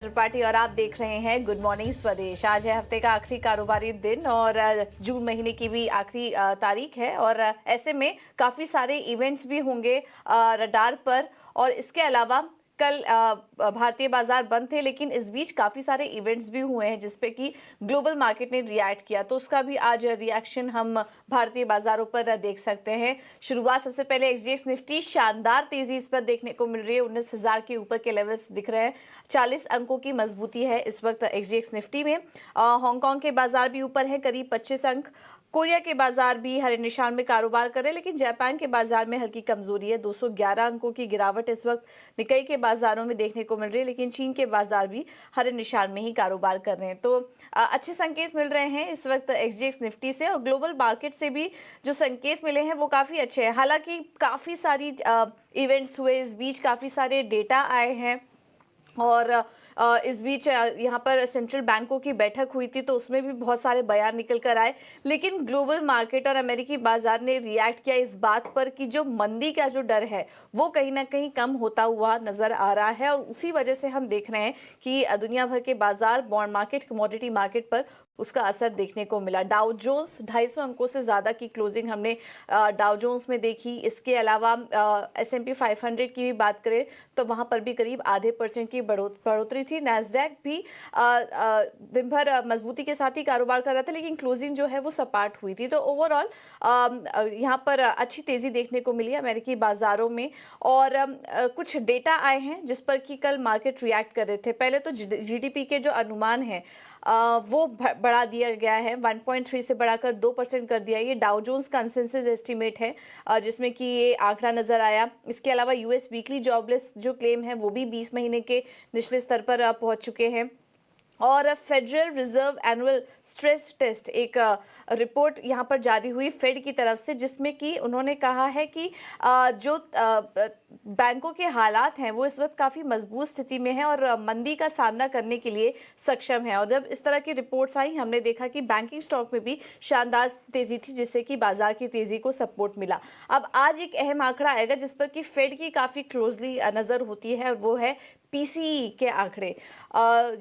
त्रिपाठी और आप देख रहे हैं गुड मॉर्निंग स्वदेश। आज है हफ्ते का आखिरी कारोबारी दिन और जून महीने की भी आखिरी तारीख है और ऐसे में काफी सारे इवेंट्स भी होंगे रडार पर। और इसके अलावा कल भारतीय बाजार बंद थे, लेकिन इस बीच काफी सारे इवेंट्स भी हुए हैं जिसपे कि ग्लोबल मार्केट ने रिएक्ट किया, तो उसका भी आज रिएक्शन हम भारतीय बाजारों पर देख सकते हैं। शुरुआत सबसे पहले एक्सजीएक्स निफ्टी शानदार तेजी इस पर देखने को मिल रही है। 19,000 के ऊपर के लेवल्स दिख रहे हैं। 40 अंकों की मजबूती है इस वक्त एक्सजीएक्स निफ्टी में। हांगकांग के बाजार भी ऊपर है, करीब 25 अंक। कोरिया के बाजार भी हरे निशान में कारोबार कर रहे हैं, लेकिन जापान के बाजार में हल्की कमजोरी है। 211 अंकों की गिरावट इस वक्त निकाई के बाजारों में देखने को मिल रही है, लेकिन चीन के बाजार भी हरे निशान में ही कारोबार कर रहे हैं। तो अच्छे संकेत मिल रहे हैं इस वक्त एक्सजीएक्स निफ्टी से, और ग्लोबल मार्केट से भी जो संकेत मिले हैं वो काफी अच्छे हैं। हालांकि काफी सारी इवेंट्स हुए इस बीच, काफी सारे डेटा आए हैं और इस बीच यहाँ पर सेंट्रल बैंकों की बैठक हुई थी, तो उसमें भी बहुत सारे बयान निकल कर आए। लेकिन ग्लोबल मार्केट और अमेरिकी बाजार ने रिएक्ट किया इस बात पर कि जो मंदी का जो डर है वो कहीं ना कहीं कम होता हुआ नजर आ रहा है, और उसी वजह से हम देख रहे हैं कि दुनिया भर के बाजार, बॉन्ड मार्केट, कमोडिटी मार्केट पर उसका असर देखने को मिला। डाउ जोन्स 250 अंकों से ज्यादा की क्लोजिंग हमने डाउ जोन्स में देखी। इसके अलावा S&P 500 की भी बात करें तो वहां पर भी करीब %0.5 की बढ़ोतरी थी। नैस्डैक भी दिन भर मजबूती के साथ ही कारोबार कर रहा था, लेकिन क्लोजिंग जो है वो सपाट हुई थी। तो ओवरऑल यहाँ पर अच्छी तेजी देखने को मिली अमेरिकी बाजारों में। और कुछ डेटा आए हैं जिस पर कि कल मार्केट रिएक्ट कर रहे थे। पहले तो जीडीपी के जो अनुमान है वो बढ़ा दिया गया है, 1.3 से बढ़ाकर 2% कर दिया। ये डाउ जोन्स कंसेंसस एस्टीमेट है जिसमें कि ये आंकड़ा नजर आया। इसके अलावा यूएस वीकली जॉबलेस जो क्लेम है वो भी 20 महीने के निचले स्तर पर पहुंच चुके हैं। और Federal Reserve annual stress test, एक रिपोर्ट यहाँ पर जारी हुई फेड की तरफ से, जिसमें कि उन्होंने कहा है कि जो बैंकों के हालात हैं वो इस वक्त काफ़ी मजबूत स्थिति में है और मंदी का सामना करने के लिए सक्षम है। और जब इस तरह की रिपोर्ट्स आई, हमने देखा कि बैंकिंग स्टॉक में भी शानदार तेजी थी, जिससे कि बाजार की तेजी को सपोर्ट मिला। अब आज एक अहम आंकड़ा आएगा जिस पर कि फेड की काफ़ी क्लोजली नज़र होती है, और वो है पीसीई के आंकड़े।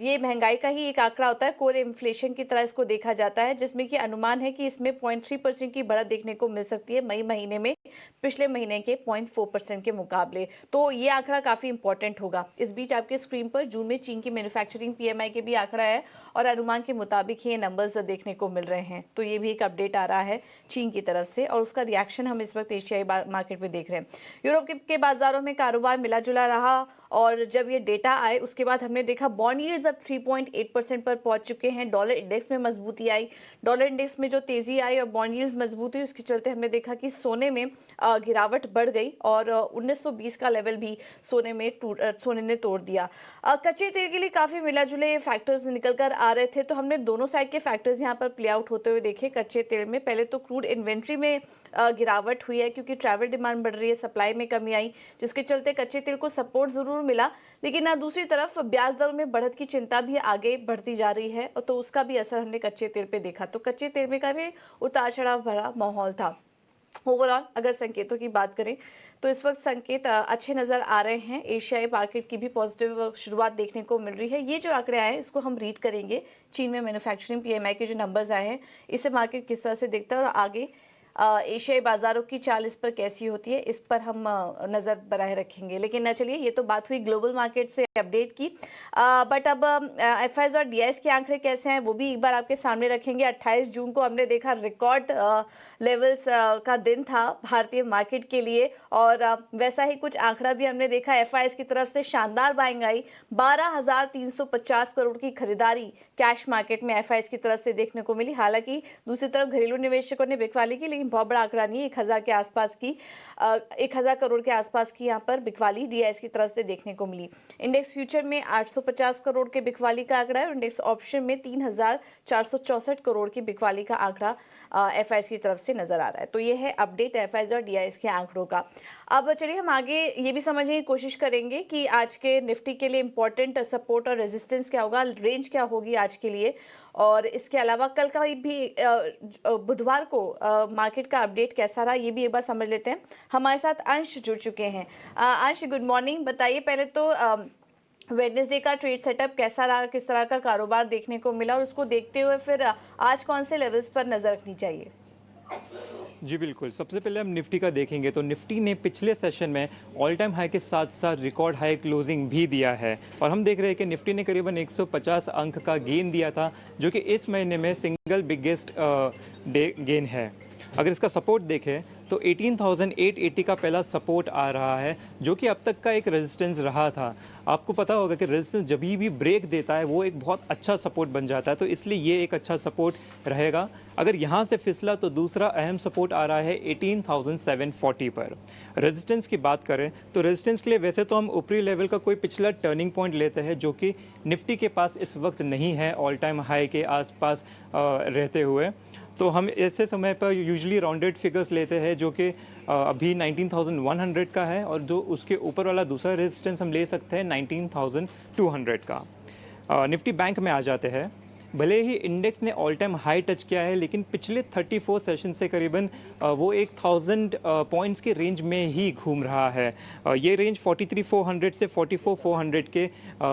ये महंगाई का ही एक आंकड़ा होता है, कोर इन्फ्लेशन की तरह इसको देखा जाता है, जिसमें कि अनुमान है कि इसमें 0.3% की बढ़त देखने को मिल सकती है मई महीने में पिछले महीने के 0.4% के मुकाबले। तो ये आंकड़ा काफी इंपॉर्टेंट होगा। इस बीच आपके स्क्रीन पर जून में चीन की मैन्युफैक्चरिंग पीएमआई के भी आंकड़ा है, और अनुमान के मुताबिक ये नंबर्स देखने को मिल रहे हैं। तो ये भी एक अपडेट आ रहा है चीन की तरफ से, और उसका रिएक्शन हम इस वक्त एशियाई मार्केट में देख रहे हैं। यूरोप के बाजारों में कारोबार मिला जुला रहा, और जब ये डेटा आए उसके बाद हमने देखा बॉन्ड यील्ड्स अब 3.8% पर पहुंच चुके हैं। डॉलर इंडेक्स में मजबूती आई, डॉलर इंडेक्स में जो तेजी आई और बॉन्ड यील्ड्स मजबूत हुई, उसके चलते हमने देखा कि सोने में गिरावट बढ़ गई और 1920 का लेवल भी सोने ने तोड़ दिया। कच्चे तेल के लिए काफी मिला जुले फैक्टर्स निकल कर आ रहे थे, तो हमने दोनों साइड के फैक्टर्स यहाँ पर प्ले आउट होते हुए देखे। कच्चे तेल में पहले तो क्रूड इन्वेंट्री में गिरावट हुई है, क्योंकि ट्रैवल डिमांड बढ़ रही है, सप्लाई में कमी आई, जिसके चलते कच्चे तेल को सपोर्ट जरूर मिला। लेकिन दूसरी तरफ ब्याज दरों में बढ़त की चिंता भी आगे बढ़ती जा रही है, तो उसका भी असर हमने कच्चे तेल पे देखा। तो कच्चे तेल में काफी उतार चढ़ाव भरा माहौल था। ओवरऑल अगर संकेतों की बात करें तो इस वक्त संकेत अच्छे नजर आ रहे हैं। एशियाई मार्केट की भी पॉजिटिव शुरुआत देखने को मिल रही है। ये जो आंकड़े आए हैं इसको हम रीड करेंगे। चीन में मैन्युफैक्चरिंग पीएमआई के जो नंबर्स आए हैं, इससे मार्केट किस तरह से देखता है, और आगे एशियाई बाजारों की चाल इस पर कैसी होती है, इस पर हम नजर बनाए रखेंगे। लेकिन चलिए, ये तो बात हुई ग्लोबल मार्केट से अपडेट की, बट अब एफआईआईज और डीआईएस के आंकड़े कैसे हैं वो भी एक बार आपके सामने रखेंगे। 28 जून को हमने देखा रिकॉर्ड लेवल्स का दिन था भारतीय मार्केट के लिए, और वैसा ही कुछ आंकड़ा भी हमने देखा। एफआईआईज की तरफ से शानदार बाइंग आई, 12,350 करोड़ की खरीदारी कैश मार्केट में एफआईआईज की तरफ से देखने को मिली। हालांकि दूसरी तरफ घरेलू निवेशकों ने बिकवाली की, लेकिन बहुत बड़ा आंकड़ा नहीं है। 1,000 के आसपास की 1,000 करोड़ के आसपास की यहाँ पर बिकवाली डीआईएस की तरफ से देखने को मिली। इंडेक्स फ्यूचर में 850 करोड़ के बिकवाली का आंकड़ा है, और इंडेक्स ऑप्शन में 3,464 करोड़ की बिकवाली का आंकड़ा एफआईआईज की तरफ से नजर आ रहा है। तो ये है अपडेट एफआईआईज और डीआईएस के आंकड़ों का। अब चलिए हम आगे ये भी समझने की कोशिश करेंगे कि आज के निफ्टी के लिए इंपॉर्टेंट सपोर्ट और रेजिस्टेंस क्या होगा, रेंज क्या होगी आज के लिए, और इसके अलावा कल का भी बुधवार को मार्केट का अपडेट कैसा रहा ये भी एक बार समझ लेते हैं। हमारे साथ अंश जुड़ चुके हैं। अंश, गुड मॉर्निंग। बताइए पहले तो वेडनेसडे का ट्रेड सेटअप कैसा रहा, किस तरह का कारोबार देखने को मिला, और उसको देखते हुए फिर आज कौन से लेवल्स पर नजर रखनी चाहिए? जी बिल्कुल, सबसे पहले हम निफ्टी का देखेंगे तो निफ्टी ने पिछले सेशन में ऑल टाइम हाई के साथ साथ रिकॉर्ड हाई क्लोजिंग भी दिया है और हम देख रहे हैं कि निफ्टी ने करीबन 150 अंक का गेन दिया था, जो कि इस महीने में सिंगल बिगेस्ट डे गेन है। अगर इसका सपोर्ट देखें तो 18,880 का पहला सपोर्ट आ रहा है, जो कि अब तक का एक रेजिस्टेंस रहा था। आपको पता होगा कि रेजिस्टेंस जब भी ब्रेक देता है वो एक बहुत अच्छा सपोर्ट बन जाता है, तो इसलिए ये एक अच्छा सपोर्ट रहेगा। अगर यहाँ से फिसला तो दूसरा अहम सपोर्ट आ रहा है 18,740 पर। रेजिस्टेंस की बात करें तो रेजिस्टेंस के लिए वैसे तो हम ऊपरी लेवल का कोई पिछला टर्निंग पॉइंट लेते हैं, जो कि निफ्टी के पास इस वक्त नहीं है, ऑल टाइम हाई के आसपास रहते हुए। तो हम ऐसे समय पर यूजुअली राउंडेड फिगर्स लेते हैं, जो कि अभी 19,100 का है, और जो उसके ऊपर वाला दूसरा रेजिस्टेंस हम ले सकते हैं 19,200 का। निफ्टी बैंक में आ जाते हैं। भले ही इंडेक्स ने ऑल टाइम हाई टच किया है, लेकिन पिछले 34 सेशन से करीबन वो 1,000 पॉइंट्स के रेंज में ही घूम रहा है। ये रेंज 43,400 से 44,400 के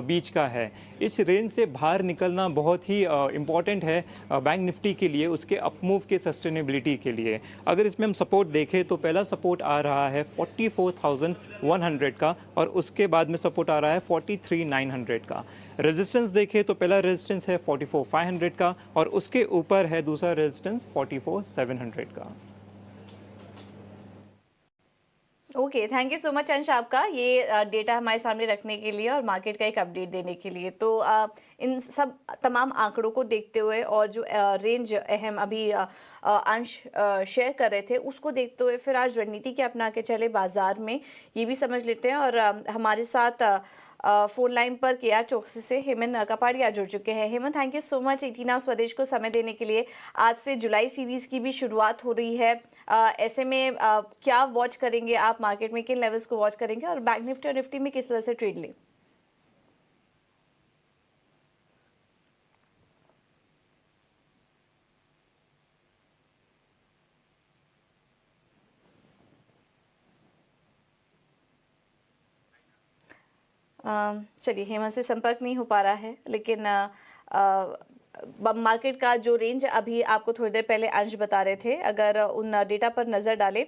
बीच का है। इस रेंज से बाहर निकलना बहुत ही इम्पॉर्टेंट है बैंक निफ्टी के लिए, उसके अपमूव के सस्टेनेबिलिटी के लिए। अगर इसमें हम सपोर्ट देखें तो पहला सपोर्ट आ रहा है 44,100 का, और उसके बाद में सपोर्ट आ रहा है 43,900 का। रेजिस्टेंस देखें तो पहला रेजिस्टेंस है 44,500 का, और उसके ऊपर है दूसरा रेजिस्टेंस 44,700 का। Okay, thank you so much अंश आपका ये डेटा हमारे सामने रखने के लिए और मार्केट का एक अपडेट देने के लिए। तो इन सब तमाम आंकड़ों को देखते हुए और जो रेंज अहम अभी अंश शेयर कर रहे थे, उसको देखते हुए फिर आज रणनीति क्या अपना के चले बाजार में, ये भी समझ लेते हैं। और हमारे साथ फोन लाइन पर केआर चौकसी से हेमंत कपाड़िया जुड़ चुके हैं। Hemant, thank you so much 18 hours स्वदेश को समय देने के लिए। आज से जुलाई सीरीज की भी शुरुआत हो रही है, ऐसे में क्या वॉच करेंगे आप मार्केट में, किन लेवल्स को वॉच करेंगे, और बैंक निफ्टी और निफ्टी में किस तरह से ट्रेड लें? चलिए, हेमंत से संपर्क नहीं हो पा रहा है, लेकिन मार्केट का जो रेंज अभी आपको थोड़ी देर पहले अंश बता रहे थे, अगर उन डेटा पर नज़र डालें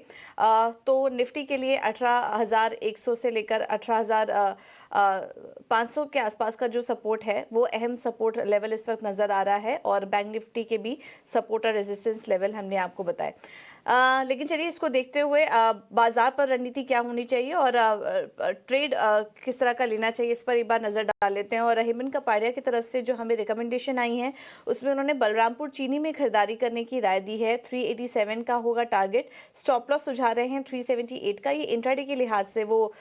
तो निफ्टी के लिए 18,100 से लेकर 18,500 के आसपास का जो सपोर्ट है वो अहम सपोर्ट लेवल इस वक्त नज़र आ रहा है, और बैंक निफ्टी के भी सपोर्ट और रेजिस्टेंस लेवल हमने आपको बताए। लेकिन चलिए, इसको देखते हुए बाजार पर रणनीति क्या होनी चाहिए और ट्रेड किस तरह का लेना चाहिए, इस पर एक बार नज़र डाल लेते हैं। और हेमंत कपाड़िया की तरफ से जो हमें रिकमेंडेशन आई है, उसमें उन्होंने बलरामपुर चीनी में खरीदारी करने की राय दी है। 387 का होगा टारगेट, स्टॉप लॉस सुझा रहे हैं 378 का। ये इंट्राडे के लिहाज से वो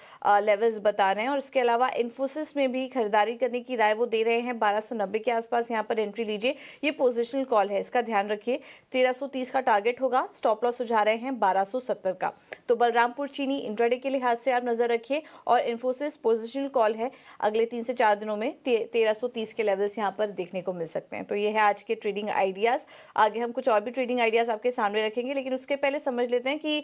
लेवल्स बता रहे हैं। और इसके अलावा इन्फोसिस में भी खरीदारी करने की राय वो दे रहे हैं, 1290 के आसपास यहाँ पर एंट्री लीजिए। ये पोजिशनल कॉल है, इसका ध्यान रखिए। 1330 का टारगेट होगा, स्टॉप लॉस सुझा रहे हैं 1270 का। तो बलरामपुर चीनी इंट्राडे के लिहाज से आप नजर रखिए, और इन्फोसिस पोजिशनल कॉल है, अगले 3 से 4 दिनों में 1330 के लेवल्स यहाँ पर देखने को मिल सकते हैं। तो ये है आज के ट्रेडिंग आइडियाज। आगे हम कुछ और भी ट्रेडिंग आइडियाज आपके सामने रखेंगे, लेकिन उसके पहले समझ लेते हैं कि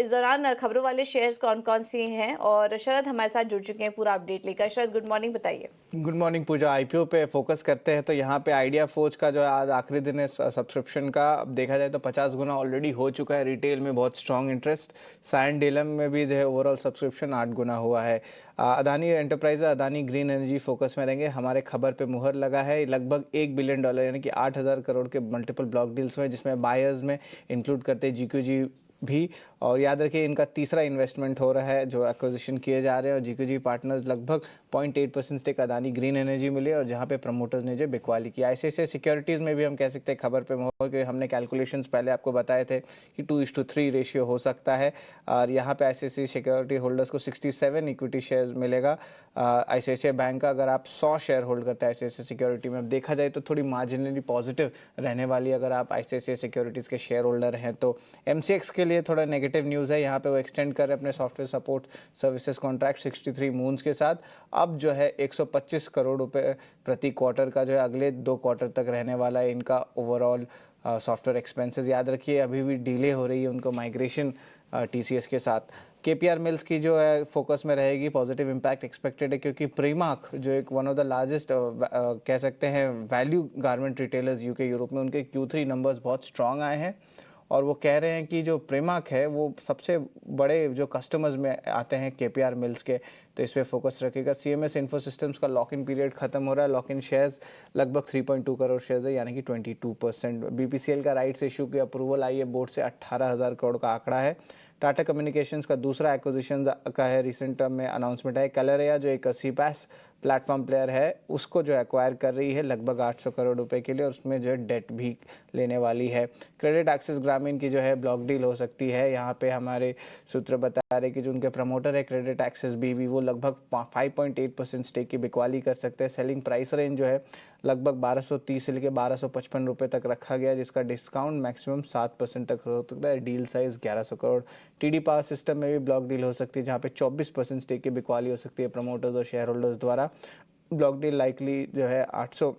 इस दौरान खबरों वाले शेयर्स कौन कौन से हैं। और शरद हमारे साथ जुड़ चुके हैं पूरा अपडेट लेकर। शरद, गुड मॉर्निंग, बताइए। गुड मॉर्निंग पूजा। आईपीओ पे फोकस करते हैं तो यहाँ पे आइडिया फोर्ज का जो आज आखिरी दिन है सब्सक्रिप्शन का, अब देखा जाए तो 50 गुना ऑलरेडी हो चुका है। रिटेल में बहुत स्ट्रॉन्ग इंटरेस्ट, साइन डेलम में भी जो है ओवरऑल सब्सक्रिप्शन 8 गुना हुआ है। Adani enterprise, Adani green energy focus में रहेंगे। हमारे खबर पे मुहर लगा है, लगभग $1 बिलियन यानी कि 8,000 करोड़ के मल्टीपल ब्लॉक डील्स में, जिसमें बायर्स में इंक्लूड करते हैं जीक्यूजी भी। और याद रखिए, इनका तीसरा इन्वेस्टमेंट हो रहा है जो एक्विजिशन किए जा रहे हैं, और जीक्यूजी पार्टनर्स लगभग 0.8% स्टेक अदानी ग्रीन एनर्जी मिली, और जहां पे प्रमोटर्स ने जो बिकवाली की। ICICI सिक्योरिटीज़ में भी हम कह सकते हैं खबर पे मोहर के, हमने कैलकुलेशंस पहले आपको बताए थे कि 2:3 रेशियो हो सकता है, और यहाँ पे ICICI सिक्योरिटी होल्डर्स को 67 इक्विटी शेयर मिलेगा। ICICI बैंक का अगर आप 100 शेयर होल्ड करते हैं ICICI सिक्योरिटी में, अब देखा जाए तो थोड़ी मार्जिनली पॉजिटिव रहने वाली अगर आप ICICI सिक्योरिटीज़ के शेयर होल्डर हैं। तो MCX के लिए थोड़ा नेगेटिव न्यूज़ है, यहाँ पे वो एक्सटेंड कर रहे हैं अपने software support services contract 63 moons के साथ। अब जो है 125 करोड़ रुपए प्रति क्वार्टर का जो है अगले 2 क्वार्टर तक रहने वाला है इनका ओवरऑल सॉफ्टवेयर एक्सपेंसेस। याद रखिए, अभी भी डिले हो रही है उनको माइग्रेशन TCS के साथ। केपीआर मिल्स की जो है फोकस में रहेगी, पॉजिटिव इम्पैक्ट एक्सपेक्टेड है क्योंकि प्रीमार्क जो एक वन ऑफ द लार्जेस्ट कह सकते हैं value garment retailers UK Europe में, उनके Q3 नंबर्स बहुत स्ट्रांग आए हैं और वो कह रहे हैं कि जो प्रीमार्क है वो सबसे बड़े जो कस्टमर्स में आते हैं केपीआर मिल्स के, तो इस पे फोकस रखेगा। सीएमएस इन्फो सिस्टम्स का लॉक इन पीरियड खत्म हो रहा है, लॉक इन शेयर्स लगभग 3.2 करोड़ शेयर्स है यानी कि 22%। बीपीसीएल का राइट्स इशू की अप्रूवल आई है बोर्ड से, 18,000 करोड़ का आंकड़ा है। टाटा कम्युनिकेशंस का दूसरा एक्विजिशन का है, रिसेंट में अनाउंसमेंट है। कैलरिया जो एक सीपैस प्लेटफॉर्म प्लेयर है उसको जो एक्वायर कर रही है लगभग 800 करोड़ रुपए के लिए और उसमें जो है डेट भी लेने वाली है। क्रेडिट एक्सिस ग्रामीण की जो है ब्लॉक डील हो सकती है। यहाँ पे हमारे सूत्र बता रहे कि जो उनके प्रमोटर है क्रेडिट एक्सिस बीवी, वो लगभग 5.8% स्टेक की बिकवाली कर सकते हैं। सेलिंग प्राइस रेंज जो है लगभग 1230 से लेकर 1255 रुपये तक रखा गया, जिसका डिस्काउंट मैक्सिमम 7% तक हो सकता है। Deal size 1100 crore. TD power system में भी ब्लॉक डील हो सकती है जहाँ पे 24% स्टेक की बिकवाली हो सकती है प्रमोटर्स और शेयर होल्डर्स द्वारा। ब्लॉक डील लाइकली जो है 800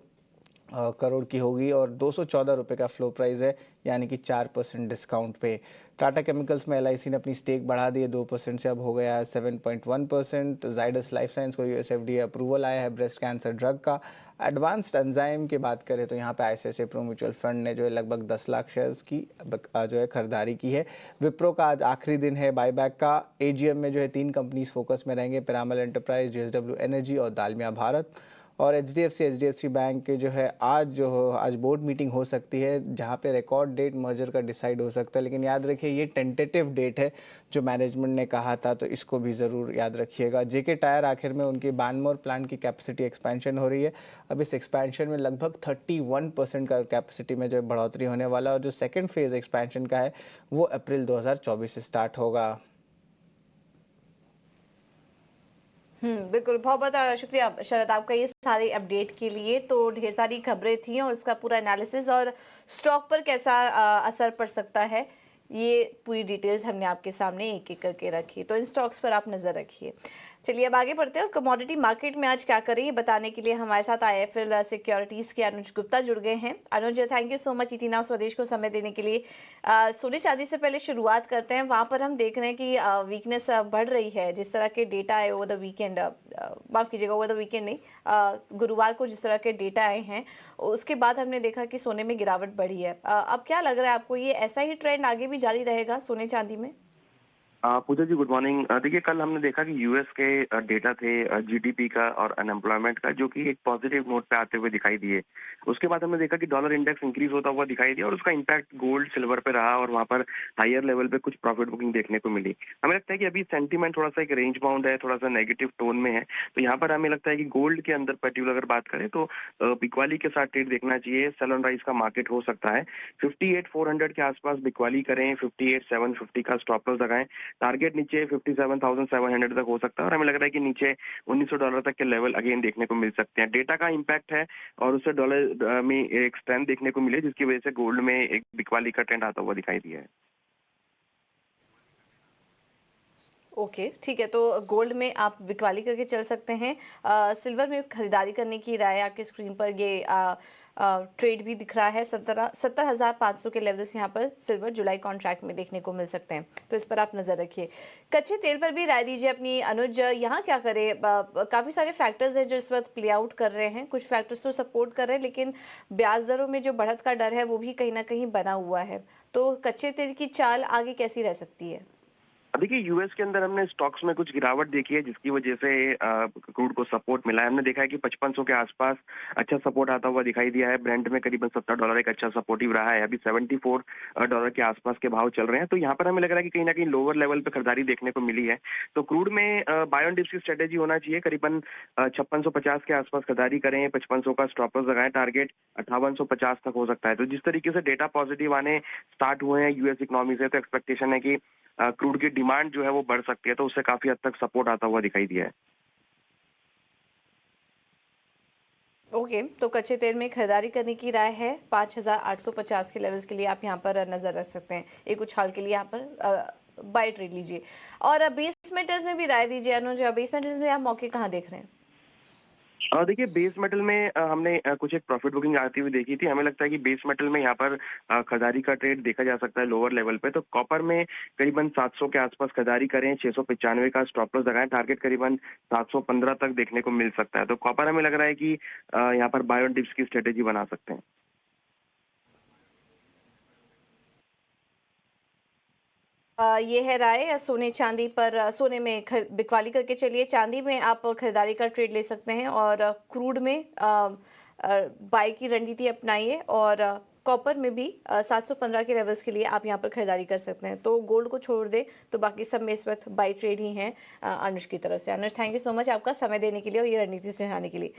करोड़ की होगी और 214 रुपये का फ्लो प्राइस है यानी कि 4% डिस्काउंट पे। टाटा केमिकल्स में एलआईसी ने अपनी स्टेक बढ़ा दी है 2% से, अब हो गया है 7.1%। जाइडस लाइफ साइंस को यूएसएफडीए अप्रूवल आया है ब्रेस्ट कैंसर ड्रग का। एडवांस्ड एंजाइम की बात करें तो यहाँ पे आईसीआईसीआई प्रू म्यूचुअल फंड ने जो है लगभग 10 लाख शेयर्स की जो है खरीदारी की है। विप्रो का आज आखिरी दिन है बायबैक का। एजीएम में जो है 3 कंपनीज फोकस में रहेंगे, पिरामल एंटरप्राइज, जेएसडब्ल्यू एनर्जी और दालमिया भारत। और एचडीएफसी बैंक के जो है आज बोर्ड मीटिंग हो सकती है जहाँ पे रिकॉर्ड डेट मर्जर का डिसाइड हो सकता है, लेकिन याद रखिए ये टेंटेटिव डेट है जो मैनेजमेंट ने कहा था, तो इसको भी ज़रूर याद रखिएगा। जेके टायर आखिर में उनकी बानमोर प्लांट की कैपेसिटी एक्सपेंशन हो रही है। अब इस एक्सपेंशन में लगभग 31% का कैपेसिटी में जो है बढ़ोतरी होने वाला है और जो सेकेंड फेज़ एक्सपेंशन का है वो अप्रैल 2024 से स्टार्ट होगा। बिल्कुल, बहुत बहुत शुक्रिया शरद आपका ये सारी अपडेट के लिए। तो ढेर सारी खबरें थी और इसका पूरा एनालिसिस और स्टॉक पर कैसा असर पड़ सकता है, ये पूरी डिटेल्स हमने आपके सामने एक एक करके रखी। तो इन स्टॉक्स पर आप नज़र रखिए। चलिए अब आगे बढ़ते हैं और कमोडिटी मार्केट में आज क्या करें ये बताने के लिए हमारे साथ आईएफएल सिक्योरिटीज के अनुज गुप्ता जुड़ गए हैं। Anuj, thank you so much ET Now Swadesh को समय देने के लिए। सोने चांदी से पहले शुरुआत करते हैं। वहाँ पर हम देख रहे हैं कि वीकनेस बढ़ रही है। जिस तरह के डेटा आए ओवर द वीकेंड, माफ़ कीजिएगा ओवर द वीकेंड नहीं, गुरुवार को जिस तरह के डेटा आए हैं उसके बाद हमने देखा कि सोने में गिरावट बढ़ी है। अब क्या लग रहा है आपको, ये ऐसा ही ट्रेंड आगे भी जारी रहेगा सोने चांदी में? पूजा जी गुड मॉर्निंग। देखिए कल हमने देखा कि यूएस के डेटा थे जीडीपी का और अनएम्प्लॉयमेंट का, जो कि एक पॉजिटिव नोट पे आते हुए दिखाई दिए। उसके बाद हमने देखा कि डॉलर इंडेक्स इंक्रीज होता हुआ दिखाई दिया और उसका इम्पैक्ट गोल्ड सिल्वर पे रहा और वहाँ पर हायर लेवल पे कुछ प्रॉफिट बुकिंग देखने को मिली। हमें लगता है कि अभी सेंटीमेंट थोड़ा सा एक रेंज बाउंड है, थोड़ा सा नेगेटिव टोन में है, तो यहाँ पर हमें लगता है कि गोल्ड के अंदर पर्टिकुलर अगर बात करें तो बिकवाली के साथ ट्रेड देखना चाहिए। सेल ऑन राइज का मार्केट हो सकता है। 58,400 के आसपास बिकवाली करें, 58,750 का स्टॉप लॉस लगाएं। टारगेट नीचे 57,700 तक हो सकता है और हमें लग रहा है कि नीचे $1900 तक के लेवल अगेन देखने को मिल सकते हैं। डेटा का इम्पैक्ट है और उससे डॉलर में एक स्ट्रेंथ देखने को मिले, जिसकी वजह से गोल्ड में एक बिकवाली का ट्रेंड आता हुआ दिखाई दिया है। ओके, ठीक है। तो गोल्ड में आप बिकवाली करके चल सकते हैं। सिल्वर में खरीदारी करने की राय आपकी स्क्रीन पर ये ट्रेड भी दिख रहा है। 70,500 के लेवल्स यहाँ पर सिल्वर जुलाई कॉन्ट्रैक्ट में देखने को मिल सकते हैं, तो इस पर आप नज़र रखिए। कच्चे तेल पर भी राय दीजिए अपनी अनुज, यहाँ क्या करें? काफ़ी सारे फैक्टर्स हैं जो इस वक्त प्ले आउट कर रहे हैं। कुछ फैक्टर्स तो सपोर्ट कर रहे हैं, लेकिन ब्याज दरों में जो बढ़त का डर है वो भी कहीं ना कहीं बना हुआ है। तो कच्चे तेल की चाल आगे कैसी रह सकती है? देखिए यूएस के अंदर हमने स्टॉक्स में कुछ गिरावट देखी है, जिसकी वजह से क्रूड को सपोर्ट मिला है। हमने देखा है कि 5500 के आसपास अच्छा सपोर्ट आता हुआ दिखाई दिया है। ब्रेंट में करीबन $70 एक अच्छा सपोर्टिव रहा है। अभी $74 के आसपास के भाव चल रहे हैं, तो यहाँ पर हमें लग रहा है कि कहीं ना कहीं लोअर लेवल पे खरीदारी देखने को मिली है। तो क्रूड में बाय ऑन डिप्स की स्ट्रेटेजी होना चाहिए। करीबन 5650 के आसपास खरीदारी करें, 5500 का स्टॉप लॉस लगाएं, टारगेट 5850 तक हो सकता है। तो जिस तरीके से डेटा पॉजिटिव आने स्टार्ट हुए हैं यूएस इकोनॉमी से, तो एक्सपेक्टेशन है कि क्रूड की डिमांड जो है वो बढ़ सकती है, तो उससे काफी हद तक सपोर्ट आता हुआ दिखाई दिया है। ओके, तो कच्चे तेल में खरीदारी करने की राय है। 5,850 के लेवल्स के लिए आप यहाँ पर नज़र रख सकते हैं। एक उछाल के लिए यहाँ पर बाय ट्रेड लीजिए। और बेस मेटल्स में भी राय दीजिए अनुज, बेस मेटल्स में आप मौके कहाँ देख रहे हैं? देखिए बेस मेटल में हमने कुछ एक प्रॉफिट बुकिंग आती हुई देखी थी। हमें लगता है कि बेस मेटल में यहाँ पर खरीदारी का ट्रेड देखा जा सकता है लोअर लेवल पे। तो कॉपर में करीबन 700 के आसपास खरीदारी करें, 695 का स्टॉप लॉस लगाएं, टारगेट करीबन 715 तक देखने को मिल सकता है। तो कॉपर हमें लग रहा है कि यहाँ पर बाय ऑन डिप्स की स्ट्रेटेजी बना सकते हैं। ये है राय सोने चांदी पर। सोने में बिकवाली करके चलिए, चांदी में आप खरीदारी का ट्रेड ले सकते हैं और क्रूड में बाई की रणनीति अपनाइए और कॉपर में भी 715 के लेवल्स के लिए आप यहाँ पर खरीदारी कर सकते हैं। तो गोल्ड को छोड़ दे तो बाकी सब में इस वक्त बाई ट्रेड ही हैं अनुज की तरफ से। अनुज, थैंक यू सो मच आपका समय देने के लिए और ये रणनीति सुझाने के लिए।